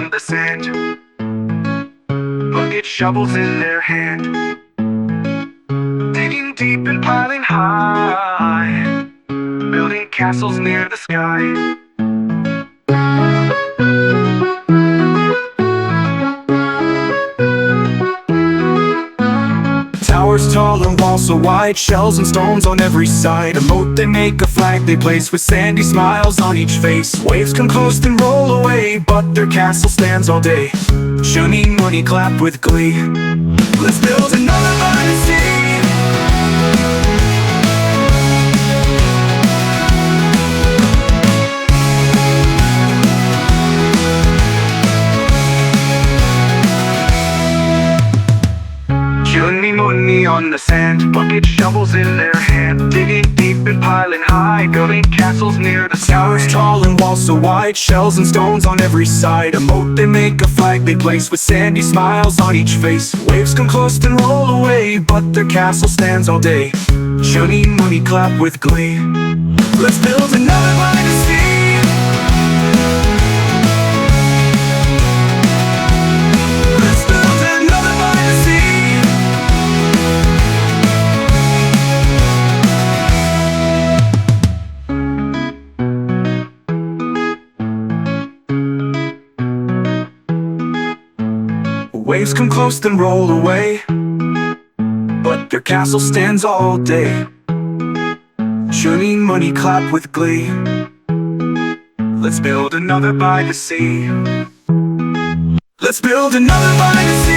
on the sand, bucket shovels in their hand, digging deep and piling high, building castles near the sky. Towers tall and walls so wide, shells and stones on every side. A moat they make, a flag they place, with sandy smiles on each face. Waves come close then roll away, but their castle stands all day. Chunni Munni clap with glee. Let's build another by the sea. Chunni Munni on the sand, bucket shovels in their hand, digging deep and piling high, building castles near the sky. Towers tall and walls so wide, shells and stones on every side. A moat they make, a flag they place, with sandy smiles on each face. Waves come close then roll away, but their castle stands all day. Chunni Munni clap with glee. Let's build another by the sea. Waves come close then roll away, but their castle stands all day. Chunni Munni clap with glee. Let's build another by the sea. Let's build another by the sea.